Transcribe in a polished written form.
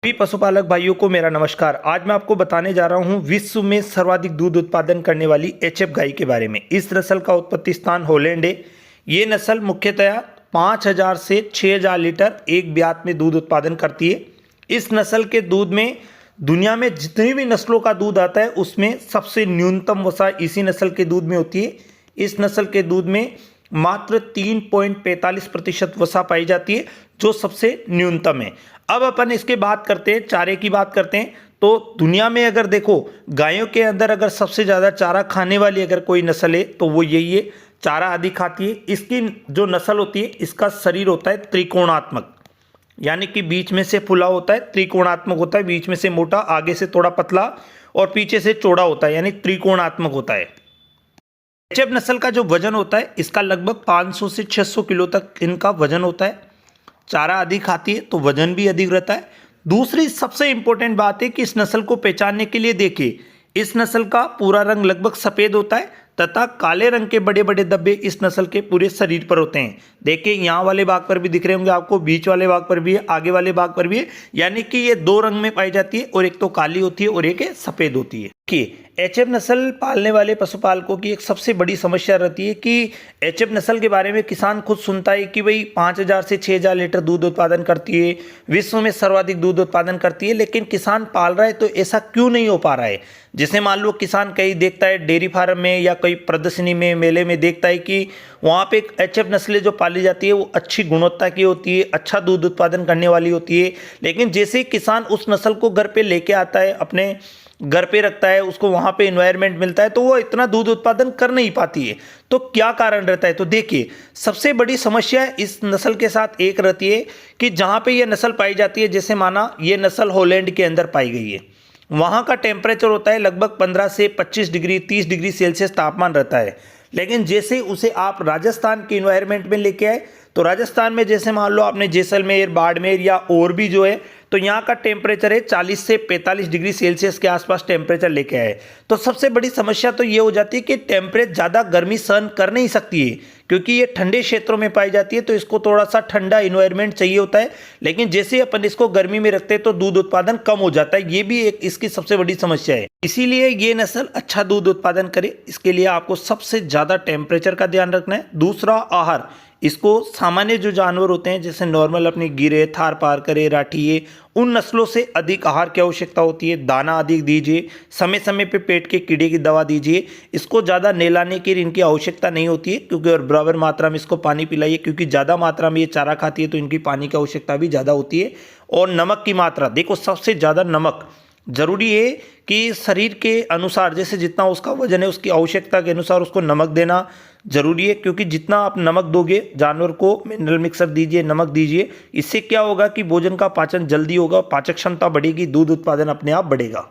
सभी पशुपालक भाइयों को मेरा नमस्कार। आज मैं आपको बताने जा रहा हूं विश्व में सर्वाधिक दूध उत्पादन करने वाली एचएफ गाय के बारे में। इस नस्ल का उत्पत्ति स्थान हॉलैंड है। ये नस्ल मुख्यतया 5000 से 6000 लीटर एक ब्यात में दूध उत्पादन करती है। इस नस्ल के दूध में दुनिया में जितनी भी नस्लों का दूध आता है उसमें सबसे न्यूनतम वसा इसी नस्ल के दूध में होती है। इस नस्ल के दूध में मात्र 3.45% वसा पाई जाती है, जो सबसे न्यूनतम है। अब अपन इसके बात करते हैं, चारे की बात करते हैं। तो दुनिया में अगर देखो गायों के अंदर अगर सबसे ज़्यादा चारा खाने वाली अगर कोई नस्ल है तो वो यही है। चारा आदि खाती है। इसकी जो नस्ल होती है इसका शरीर होता है त्रिकोणात्मक, यानी कि बीच में से फुला होता है, त्रिकोणात्मक होता है, बीच में से मोटा, आगे से थोड़ा पतला और पीछे से चौड़ा होता है, यानी त्रिकोणात्मक होता है। एचएफ नस्ल का जो वजन होता है इसका लगभग 500 से 600 किलो तक इनका वजन होता है। चारा अधिक खाती है तो वजन भी अधिक रहता है। दूसरी सबसे इंपॉर्टेंट बात है कि इस नस्ल को पहचानने के लिए देखिए, इस नस्ल का पूरा रंग लगभग सफ़ेद होता है तथा काले रंग के बड़े बड़े धब्बे इस नस्ल के पूरे शरीर पर होते हैं। देखिए यहाँ वाले भाग पर भी दिख रहे होंगे आपको, बीच वाले भाग पर भी है, आगे वाले भाग पर भी है, यानी कि ये दो रंग में पाई जाती है और एक तो काली होती है और एक सफ़ेद होती है। कि एचएफ नस्ल पालने वाले पशुपालकों की एक सबसे बड़ी समस्या रहती है कि एचएफ नस्ल के बारे में किसान खुद सुनता है कि भाई 5000 से 6000 लीटर दूध उत्पादन करती है, विश्व में सर्वाधिक दूध उत्पादन करती है, लेकिन किसान पाल रहा है तो ऐसा क्यों नहीं हो पा रहा है। जैसे मान लो किसान कहीं देखता है डेयरी फार्म में या कोई प्रदर्शनी में, मेले में देखता है कि वहाँ पे एक एचएफ नस्लें जो पाली जाती है वो अच्छी गुणवत्ता की होती है, अच्छा दूध उत्पादन करने वाली होती है, लेकिन जैसे ही किसान उस नस्ल को घर पे लेके आता है, अपने घर पे रखता है, उसको वहाँ पे इन्वायरमेंट मिलता है तो वो इतना दूध उत्पादन कर नहीं पाती है। तो क्या कारण रहता है, तो देखिए सबसे बड़ी समस्या इस नस्ल के साथ एक रहती है कि जहाँ पे ये नस्ल पाई जाती है, जैसे माना ये नस्ल हॉलैंड के अंदर पाई गई है, वहाँ का टेम्परेचर होता है लगभग 15 से 25 डिग्री 30 डिग्री सेल्सियस तापमान रहता है। लेकिन जैसे उसे आप राजस्थान के इन्वायरमेंट में लेके आए तो राजस्थान में जैसे मान लो आपने जैसलमेर, बाड़मेर या और भी जो है तो यहाँ का टेम्परेचर है 40 से 45 डिग्री सेल्सियस के आसपास टेम्परेचर लेके आए। तो सबसे बड़ी समस्या तो ये हो जाती है कि टेम्परेचर ज़्यादा गर्मी सहन कर नहीं सकती है, क्योंकि ये ठंडे क्षेत्रों में पाई जाती है तो इसको थोड़ा सा ठंडा इन्वायरमेंट चाहिए होता है। लेकिन जैसे ही अपन इसको गर्मी में रखते हैं तो दूध उत्पादन कम हो जाता है। ये भी एक इसकी सबसे बड़ी समस्या है। इसीलिए ये नस्ल अच्छा दूध उत्पादन करे, इसके लिए आपको सबसे ज़्यादा टेम्परेचर का ध्यान रखना है। दूसरा, आहार। इसको सामान्य जो जानवर होते हैं जैसे नॉर्मल अपनी गिरे, थार पारकर, राठी, उन नस्लों से अधिक आहार की आवश्यकता होती है। दाना अधिक दीजिए, समय समय पे पेट के कीड़े की दवा दीजिए। इसको ज़्यादा नहलाने की इनकी आवश्यकता नहीं होती है, क्योंकि और बराबर मात्रा में इसको पानी पिलाइए, क्योंकि ज़्यादा मात्रा में ये चारा खाती है तो इनकी पानी की आवश्यकता भी ज़्यादा होती है। और नमक की मात्रा, देखो सबसे ज़्यादा नमक जरूरी है कि शरीर के अनुसार, जैसे जितना उसका वजन है उसकी आवश्यकता के अनुसार उसको नमक देना जरूरी है, क्योंकि जितना आप नमक दोगे जानवर को, मिनरल मिक्सर दीजिए, नमक दीजिए, इससे क्या होगा कि भोजन का पाचन जल्दी होगा, पाचक क्षमता बढ़ेगी, दूध उत्पादन अपने आप बढ़ेगा।